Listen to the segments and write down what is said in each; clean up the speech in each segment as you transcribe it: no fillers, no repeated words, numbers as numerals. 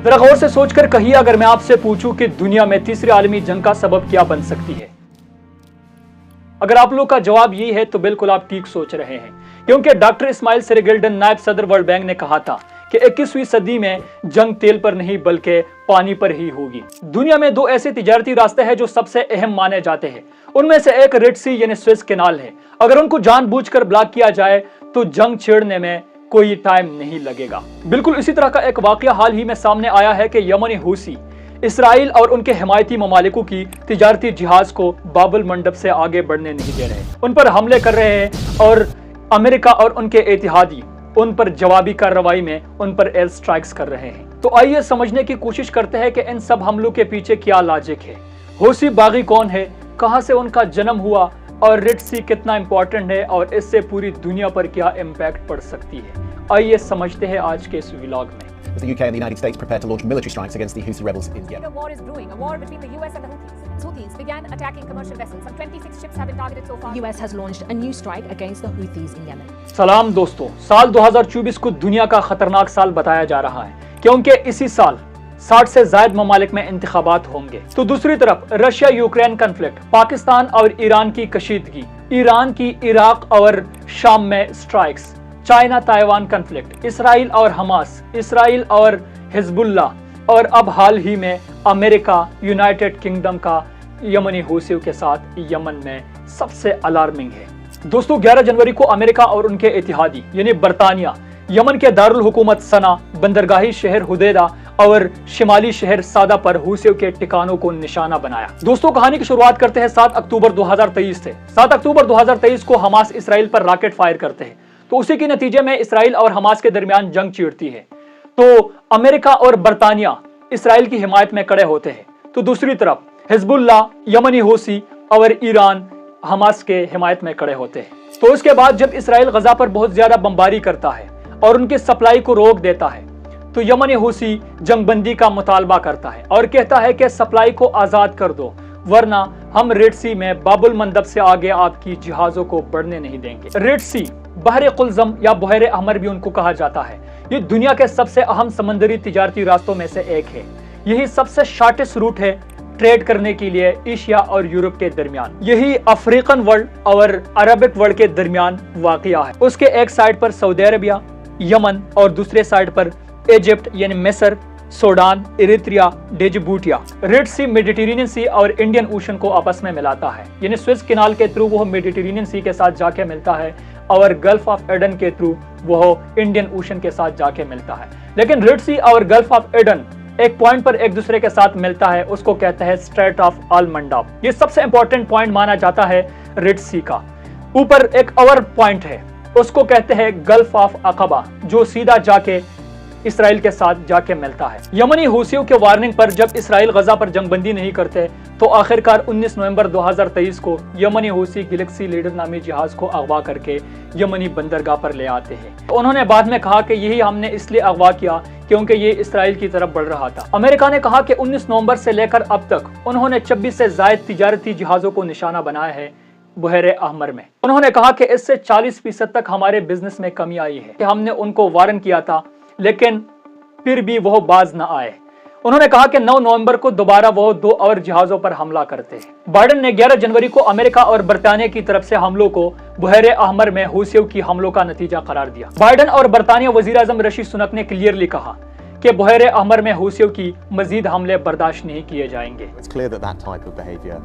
ذرا غور سے سوچ کر کہیے، اگر میں آپ سے پوچھوں کہ دنیا میں تیسری عالمی جنگ کا سبب کیا بن سکتی ہے؟ اگر آپ لوگ کا جواب یہی ہے تو بالکل آپ ٹھیک سوچ رہے ہیں، کیونکہ ڈاکٹر اسماعیل سریگلڈن نائب صدر ورلڈ بینک نے کہا تھا کہ 21ویں صدی میں جنگ تیل پر نہیں بلکہ پانی پر ہی ہوگی۔ دنیا میں دو ایسے تجارتی راستے ہیں جو سب سے اہم مانے جاتے ہیں، ان میں سے ایک ریڈ سی یعنی سوئس کینال ہے۔ اگر ان کو جان بوجھ کر بلاک کیا جائے تو جنگ چھیڑنے میں کوئی ٹائم نہیں لگے گا۔ بالکل اسی طرح کا ایک واقعہ حال ہی میں سامنے آیا ہے کہ یمنی حوثی اسرائیل اور ان کے حمایتی ممالکوں کی تجارتی جہاز کو باب المندب سے آگے بڑھنے نہیں دے رہے، ان پر حملے کر رہے ہیں اور امریکہ اور ان کے اتحادی ان پر جوابی کارروائی میں ان پر ایئر سٹرائکس کر رہے ہیں۔ تو آئیے سمجھنے کی کوشش کرتے ہیں کہ ان سب حملوں کے پیچھے کیا لاجک ہے۔ حوثی باغی کون ہے، کہاں سے ان کا جنم ہوا، اور ریڈ سی کتنا امپورٹنٹ ہے اور اس سے پوری دنیا پر کیا امپیکٹ پڑ سکتی ہے، آئیے سمجھتے ہیں آج کے اس ولاگ میں۔ The UK and the United States prepared to launch military strikes against the Houthi rebels in Yemen. A war is brewing, a war between the US and the Houthis. Houthis began attacking commercial vessels. Some 26 ships have been targeted so far. The US has launched a new strike against the Houthis in Yemen. سلام دوستو، سال 2024 کو دنیا کا خطرناک سال بتایا جا رہا ہے، کیونکہ اسی سال 60 سے زائد ممالک میں انتخابات ہوں گے۔ تو دوسری طرف رشیا یوکرین کنفلکٹ، پاکستان اور ایران کی کشیدگی، ایران کی عراق اور شام میں سٹرائکس، چائنا تائیوان کنفلکٹ، اسرائیل اور حماس، اسرائیل اور حزب اللہ، اور اب حال ہی میں امریکہ یونائٹڈ کنگڈم کا یمنی حوثیوں کے ساتھ یمن میں سب سے الارمنگ ہے۔ دوستو 11 جنوری کو امریکہ اور ان کے اتحادی یعنی برطانیہ یمن کے دارالحکومت سنا، بندرگاہی شہر حدیدہ اور شمالی شہر سادہ پر حوثیوں کے ٹھکانوں کو نشانہ بنایا۔ دوستو کہانی کی شروعات کرتے ہیں 7 اکتوبر 2023 سے۔ 7 اکتوبر 2023 کو حماس اسرائیل پر راکٹ فائر کرتے ہیں، تو اسی کے نتیجے میں اسرائیل اور حماس کے درمیان جنگ چھڑتی ہے، تو امریکہ اور برطانیہ اسرائیل کی حمایت میں کڑے ہوتے ہیں، تو دوسری طرف حزب اللہ، یمنی حوثی اور ایران حماس کے حمایت میں کڑے ہوتے ہیں۔ تو اس کے بعد جب اسرائیل غزہ پر بہت زیادہ بمباری کرتا ہے اور ان کی سپلائی کو روک دیتا ہے، تو یمنی حوثی جنگ بندی کا مطالبہ کرتا ہے اور کہتا ہے کہ سپلائی کو آزاد کر دو، ورنہ ہم ریڈ سی میں باب المندب سے آگے آپ کی جہازوں کو بڑھنے نہیں دیں گے۔ ریڈ سی، بحر قلزم یا بحیر احمر بھی ان کو کہا جاتا ہے، یہ دنیا کے سب سے اہم سمندری تجارتی راستوں میں سے ایک ہے۔ یہی سب سے شارٹیسٹ روٹ ہے ٹریڈ کرنے کے لیے ایشیا اور یورپ کے درمیان۔ یہی افریقن ورلڈ اور عربک ورلڈ کے درمیان واقع ہے۔ اس کے ایک سائڈ پر سعودی عربیہ، یمن اور دوسرے سائڈ پر ایجپٹ یعنی مصر، سوڈان، ایریتریا، ڈیجبوٹیا۔ ریڈ سی میڈیٹرینین سی اور انڈین اوشن کو آپس میں ملاتا ہے، یعنی سوئس کینال کے تھرو وہ میڈیٹرینین سی کے ساتھ جا کے ملتا ہے اور گلف آف ایڈن کے تھرو وہ انڈین اوشن کے ساتھ جا کے ملتا ہے۔ لیکن ریڈ سی اور گلف آف ایڈن ایک پوائنٹ پر ایک دوسرے کے ساتھ ملتا ہے، اس کو کہتے ہیں اسٹریٹ آف المندب۔ یہ سب سے امپورٹنٹ پوائنٹ مانا جاتا ہے ریڈ سی کا۔ اوپر ایک اور پوائنٹ ہے، اس کو کہتے ہیں گلف آف عقبہ، جو سیدھا جا کے اسرائیل کے ساتھ جا کے ملتا ہے۔ یمنی حوثیوں کے وارننگ پر جب اسرائیل غزہ پر جنگ بندی نہیں کرتے تو آخرکار 19 نومبر 2023 کو یمنی حوثی گلیکسی لیڈر نامی جہاز کو اغوا کر کے یمنی بندرگاہ پر لے آتے ہیں۔ انہوں نے بعد میں کہا کہ یہی ہم نے اس لیے اغوا کیا کیونکہ یہ اسرائیل کی طرف بڑھ رہا تھا۔ امریکہ نے کہا کہ 19 نومبر سے لے کر اب تک انہوں نے 26 سے زائد تجارتی جہازوں کو نشانہ بنایا ہے بحیر احمر میں۔ انہوں نے کہا کہ اس سے 40% تک ہمارے بزنس میں کمی آئی ہے، کہ ہم نے ان کو وارن کیا تھا لیکن پھر بھی وہ باز نہ آئے۔ انہوں نے کہا کہ 9 نومبر کو دوبارہ وہ 2 اور جہازوں پر حملہ کرتے ہیں۔ بائیڈن نے 11 جنوری کو امریکہ اور برطانیہ کی طرف سے حملوں کو بحیر احمر میں حوثیوں کی حملوں کا نتیجہ قرار دیا۔ بائیڈن اور برطانیہ وزیر اعظم رشی سنک نے کلیئرلی کہا کہ بحیر احمر میں حوثیوں کی مزید حملے برداشت نہیں کیے جائیں گے۔ It's clear that that type of behavior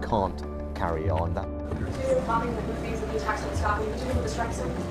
can't carry on.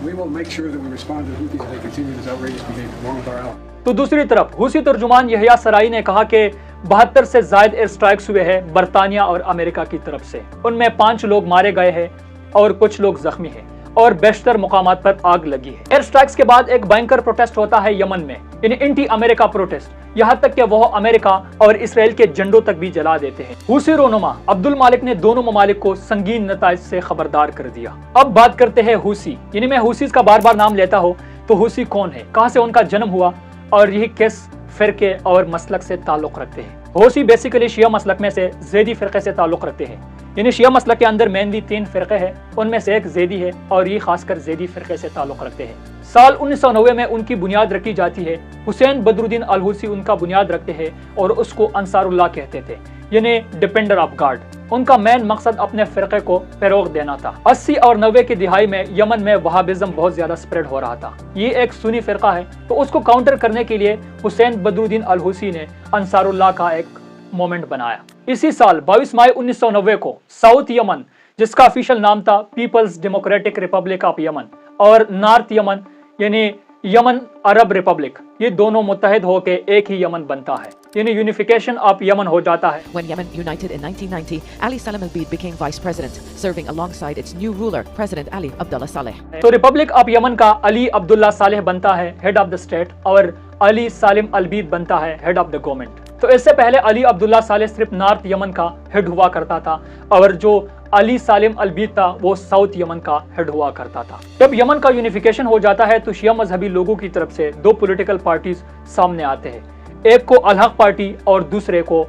We will make sure that we respond to Houthis if they continue this outrageous behavior along with our allies. تو دوسری طرف حوثی ترجمان یحییٰ سرائی نے کہا کہ 72 سے زائد ایئر سٹرائکس ہوئے ہیں برطانیہ اور امریکہ کی طرف سے، ان میں 5 لوگ مارے گئے ہیں اور کچھ لوگ زخمی ہیں اور بیشتر مقامات پر آگ لگی ہے۔ ایئر سٹرائکس کے بعد ایک بھینکر پروٹیسٹ ہوتا ہے یمن میں، یعنی اینٹی امریکہ پروٹیسٹ، یہاں تک کہ وہ امریکہ اور اسرائیل کے جھنڈوں تک بھی جلا دیتے ہیں۔ حوثی رہنما عبد المالک نے دونوں ممالک کو سنگین نتائج سے خبردار کر دیا۔ اب بات کرتے ہیں حوثی، یعنی میں حوثیز کا بار بار نام لیتا ہوں تو حوثی کون ہے، کہاں سے ان کا جنم ہوا اور یہ کس فرقے اور مسلک سے تعلق رکھتے ہیں۔ حوثی بیسیکلی شیعہ مسلک میں سے زیدی فرقے سے تعلق رکھتے ہیں، یعنی شیعہ مسلک کے اندر مینلی 3 فرقے ہیں، ان میں سے ایک زیدی ہے اور یہ خاص کر زیدی فرقے سے تعلق رکھتے ہیں۔ साल 1990 में उनकी बुनियाद रखी जाती है। हुसैन बदरुद्दीन अल-हूसी उनका बुनियाद रखते हैं और उसको अंसारुल्लाह कहते थे, यानी डिपेंडर ऑफ गॉड। उनका मेन मकसद अपने फ़िरक़े को फ़रोग़ देना था। 80 और 90 की दिहाई में यमन में वहाबिज़म बहुत ज़्यादा स्प्रेड हो रहा था। ये एक सुन्नी फ़िरक़ा है, तो उसको काउंटर करने के लिए हुसैन बदरुद्दीन अल-हूसी ने अंसारुल्लाह का एक मोमेंट बनाया। इसी साल 22 मई 1990 को साउथ यमन, जिसका ऑफिशियल नाम था People's Democratic Republic of Yemen, और नॉर्थ यमन यानी यमन अरब रिपब्लिक, ये दोनों मुत्तहिद होकर एक ही यमन बनता है, यानी यूनिफिकेशन ऑफ यमन हो जाता है। When Yemen united in 1990, Ali Salim al-Beid became vice president, serving alongside its new ruler, President Ali Abdullah Saleh. तो रिपब्लिक ऑफ यमन का अली अब्दुल्ला सालेह बनता है हेड ऑफ द स्टेट, और अली सालिम अल-बीद बनता है हेड ऑफ द गवर्नमेंट। तो इससे पहले अली अब्दुल्ला सालेह सिर्फ नॉर्थ यमन का हेड हुआ करता था, और जो अली सालिम अल-बीद था वो साउथ यमन का हेड हुआ करता था। जब यमन का यूनिफिकेशन हो जाता है तो शिया मजहबी लोगों की तरफ से दो पॉलिटिकल पार्टीज सामने आते हैं, एक को अल-हक पार्टी और दूसरे को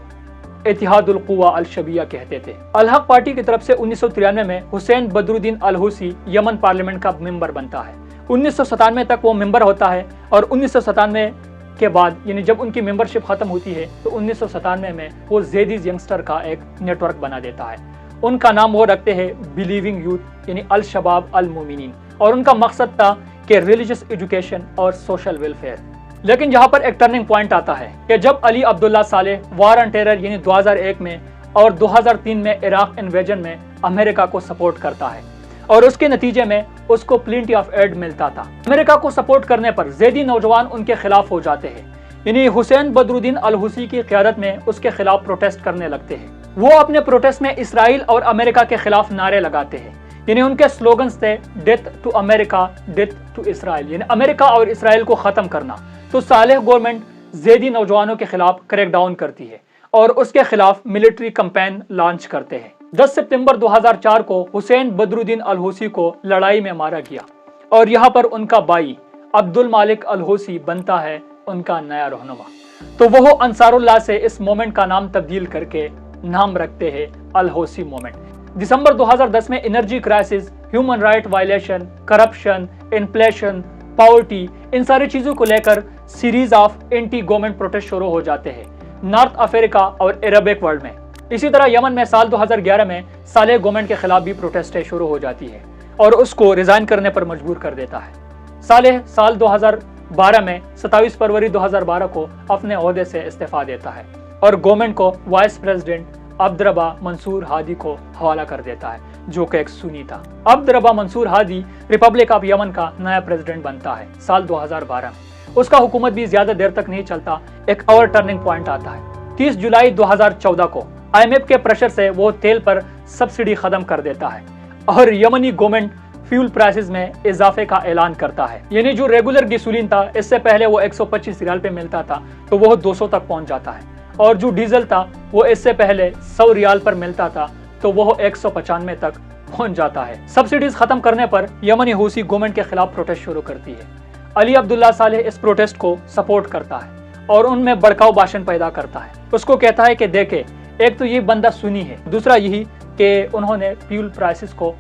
इत्तिहादुल कुव्वा अल-शबिया कहते थे। अल-हक पार्टी की तरफ से 1993 में हुसैन बदरुद्दीन अल-हूसी यमन पार्लियामेंट का मेंबर बनता है। 1997 तक वो मेंबर होता है, और 1997 के बाद यानी जब उनकी मेंबरशिप खत्म होती है तो 1997 में वो ज़ेदीज़ यंगस्टर का एक नेटवर्क बना देता है। उनका नाम वो रखते हैं बिलीविंग यूथ यानी अल शबाब अल मोमिनीन, और उनका मकसद था कि रिलीजियस एजुकेशन और सोशल वेलफेयर। लेकिन यहाँ पर एक टर्निंग पॉइंट आता है कि जब Ali Abdullah Saleh war on terror यानी 2001 में और 2003 में इराक इन्वेजन में अमेरिका को सपोर्ट करता है, और उसके नतीजे में उसको प्लेंटी ऑफ एड मिलता था। अमेरिका को सपोर्ट करने पर ज़ेदी नौजवान उनके खिलाफ हो जाते हैं, यानी हुसैन बदरुद्दीन अल-हूसी की क़यादत में उसके खिलाफ प्रोटेस्ट करने लगते हैं। वो अपने प्रोटेस्ट में इसराइल और अमेरिका के खिलाफ नारे लगाते हैं, यानी उनके स्लोगन्स थे death to America, death to Israel, यानी अमेरिका और इसराइल को ख़त्म करना। तो सालेह गवर्नमेंट ज़ेदी नौजवानों के खिलाफ क्रैकडाउन करती है और उसके खिलाफ मिलिट्री कैंपेन लॉन्च करते हैं। 10 सितंबर 2004 को हुसैन बदरुद्दीन अल-हूसी को लड़ाई में मारा गया, और यहाँ पर उनका भाई अब्दुल मालिक अल-हूसी बनता है उनका नया रहनुमा। तो वो अंसारुल्लाह से इस मोमेंट का नाम तब्दील करके नाम रखते हैं अल-हूसी मोमेंट। दिसंबर 2010 में energy crisis, human right violation, corruption, inflation, poverty, इन सारी चीज़ों को लेकर series of anti government protest शुरू हो जाते हैं नॉर्थ अफ्रीका और अरबिक वर्ल्ड में। इसी तरह यमन में साल 2011 में सालेह गवर्नमेंट के खिलाफ भी प्रोटेस्टें शुरू हो जाती है और उसको रिजाइन करने पर मजबूर कर देता है। सालेह साल 2012 में 27 फरवरी 2012 को अपने ओहदे से इस्तीफा देता है और गवर्नमेंट को वाइस प्रेसिडेंट अब्दुर्रबा मंसूर हादी को हवाला कर देता है, जो कि एक सुन्नी था। Abdrabbuh Mansour Hadi republic of Yemen का नया प्रेसिडेंट बनता है साल 2012 में। उसका हुकूमत भी ज्यादा देर तक नहीं चलता, एक और टर्निंग पॉइंट आता है। 30 जुलाई 2014 को IMF के प्रेशर से वो तेल पर सब्सिडी खत्म कर देता है और यमनी गवर्नमेंट फ्यूल प्राइसेस में इजाफे का ऐलान करता है, यानी जो रेगुलर गैसोलीन था इससे पहले वो 125 रियाल पे मिलता था तो वो 200 तक पहुंच जाता है, और जो डीजल था वो इससे पहले 100 रियाल पर मिलता था तो वो 195 तक पहुंच जाता है। सब्सिडीज खत्म करने पर यमनी हूसी गवर्नमेंट के खिलाफ प्रोटेस्ट शुरू करती है। अली अब्दुल्ला सालेह इस प्रोटेस्ट को सपोर्ट करता है और उनमें भड़काऊ भाषण पैदा करता है। उसको कहता है कि देखे, एक तो ये बंदा सुनी है, दूसरा यही कि उन्होंने फ्यूल प्राइसेस को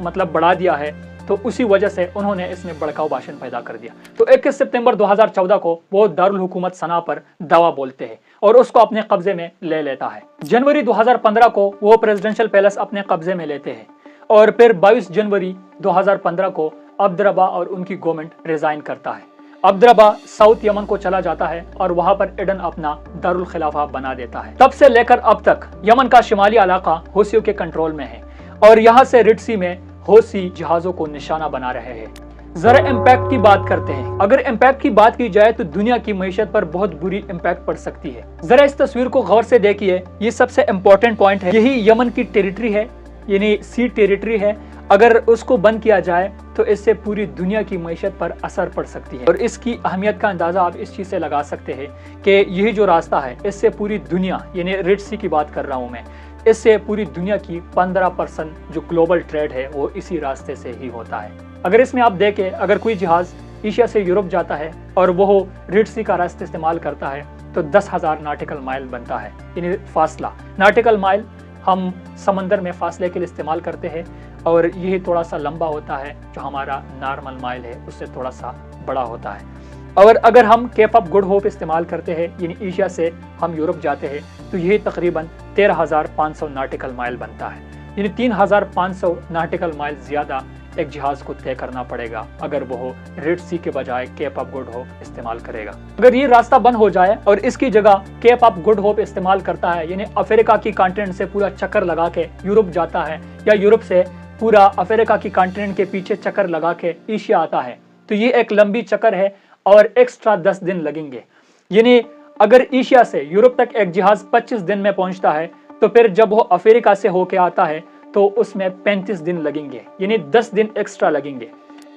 मतलब बढ़ा दिया है, तो उसी वजह से उन्होंने इसमें भड़काऊ भाषण पैदा कर दिया। तो 21 सितंबर 2014 को वो दारुल हुकूमत सना पर दावा बोलते हैं और उसको अपने कब्जे में ले लेता है। जनवरी 2015 को वो प्रेसिडेंशियल पैलेस अपने कब्जे में लेते हैं और फिर 22 जनवरी 2015 को अब्दुर्रबा और उनकी गवर्नमेंट रिजाइन करता है। अब्दुर्रबा साउथ यमन को चला जाता है और वहां पर एडन अपना दारुल खिलाफा बना देता है। तब से लेकर अब तक यमन का शिमाली इलाका हूसियों के कंट्रोल में है और यहाँ से रेड सी में हूसी जहाजों को निशाना बना रहे हैं। जरा इम्पैक्ट की बात करते हैं। अगर इम्पैक्ट की बात की जाए तो दुनिया की मईशत पर बहुत बुरी इम्पैक्ट पड़ सकती है। जरा इस तस्वीर को गौर से देखिए, ये सबसे इम्पोर्टेंट पॉइंट है। यही यमन की टेरिटरी है, यानी सी टेरिटरी है। अगर उसको बंद किया जाए तो इससे पूरी दुनिया की मईशत पर असर पड़ सकती है और इसकी अहमियत का अंदाजा आप इस चीज़ से लगा सकते हैं कि यही जो रास्ता है इससे पूरी दुनिया, यानी रेड सी की बात कर रहा हूँ मैं, इससे पूरी दुनिया की 15% जो ग्लोबल ट्रेड है वो इसी रास्ते से ही होता है। अगर इसमें आप देखें, अगर कोई जहाज एशिया से यूरोप जाता है और वो रेड सी का रास्ता इस्तेमाल करता है तो 10,000 नॉटिकल माइल बनता है, यानी फासला। नॉटिकल माइल हम समंदर में फासले के लिए इस्तेमाल करते हैं और यही थोड़ा सा लंबा होता है, जो हमारा नॉर्मल माइल है उससे थोड़ा सा बड़ा होता है। और अगर हम केप ऑफ गुड होप इस्तेमाल करते हैं, यानी एशिया से हम यूरोप जाते हैं, तो यही तकरीबन 13,500 नाटिकल माइल बनता है, यानी 3,500 नाटिकल माइल ज़्यादा एक जहाज़ को तय करना पड़ेगा अगर वो रेड सी के बजाय केप ऑफ गुड होप इस्तेमाल करेगा। अगर ये रास्ता बंद हो जाए और इसकी जगह केप ऑफ गुड होप इस्तेमाल करता है, यानी अफ्रीका की कॉन्टिनेंट से पूरा चक्कर लगा के यूरोप जाता है, या यूरोप से पूरा अफ्रीका की कॉन्टिनेंट के पीछे चक्कर लगा के एशिया आता है, तो ये एक लंबी चक्कर है और एक्स्ट्रा 10 दिन लगेंगे। यानी अगर एशिया से यूरोप तक एक जहाज 25 दिन में पहुंचता है, तो फिर जब वो अफ्रीका से होके आता है तो उसमें 35 दिन लगेंगे, यानी 10 दिन एक्स्ट्रा लगेंगे।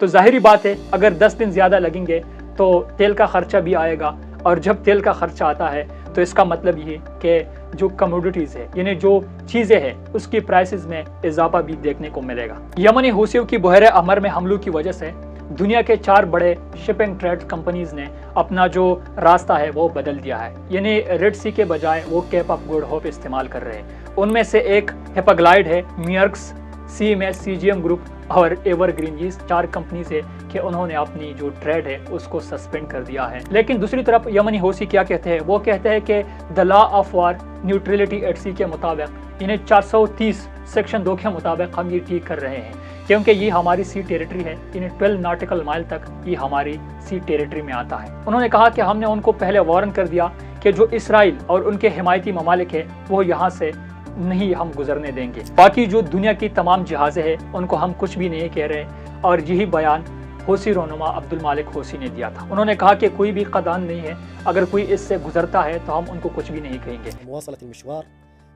तो जाहिर बात है अगर 10 दिन ज़्यादा लगेंगे तो तेल का खर्चा भी आएगा, और जब तेल का खर्चा आता है तो इसका मतलब ये कि जो कमोडिटीज़ है, यानी जो चीज़ें हैं, उसकी प्राइसेस में इजाफा भी देखने को मिलेगा। यमनी हूसियों की बहर अहमर में हमलों की वजह से दुनिया के 4 बड़े शिपिंग ट्रेड कंपनीज ने अपना जो रास्ता है वो बदल दिया है, यानी रेड सी के बजाय वो केप ऑफ गुड होप इस्तेमाल कर रहे हैं। उनमें से एक हेपाग्लाइड है, मियर्क्स, CMS, CGM ग्रुप और एवरग्रीन, ये 4 कंपनी से कि उन्होंने अपनी जो ट्रेड है उसको सस्पेंड कर दिया है। लेकिन दूसरी तरफ यमनी हूसी क्या कहते हैं, वो कहते हैं कि the law of war neutrality at sea के मुताबिक, इन्हें 430 सेक्शन 2 के मुताबिक हम ये ठीक कर रहे हैं, क्योंकि ये हमारी सी टेरिटरी है, इन्हें 12 नाटिकल माइल तक ये हमारी सी टेरिटरी में आता है। उन्होंने कहा कि हमने उनको पहले वार्न कर दिया कि जो इसराइल और उनके हिमायती ममालिक है वो यहाँ से नहीं हम गुजरने देंगे, बाकी जो दुनिया की तमाम जहाज़ें हैं उनको हम कुछ भी नहीं कह रहे। और यही बयान हूसी रहनुमा अब्दुल मालिक हूसी ने दिया था। उन्होंने कहा कि कोई भी कदान नहीं है, अगर कोई इससे गुजरता है तो हम उनको कुछ भी नहीं कहेंगे। مواصلة المشوار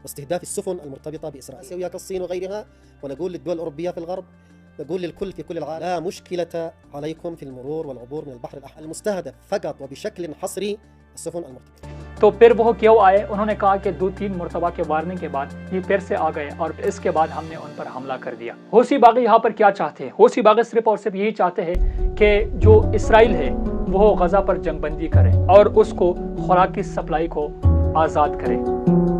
واستهداف السفن المرتبطة بإسرائيل وياك الصين وغيرها، ونقول للدول الأوروبية في الغرب، نقول للكل في كل العالم، لا مشكلة عليكم في المرور والعبور من البحر الأحمر، المستهدف فقط وبشكل حصري السفن المرتبطة। तो फिर वो क्यों आए? उन्होंने कहा कि 2-3 मरतबा के वार्निंग के बाद ये फिर से आ गए और इसके बाद हमने उन पर हमला कर दिया। हौसी बागी यहाँ पर क्या चाहते हैं? हौसी बागी सिर्फ और सिर्फ यही चाहते हैं कि जो इसराइल है वो गजा पर जंगबंदी करे और उसको खुराक की सप्लाई को आज़ाद करे।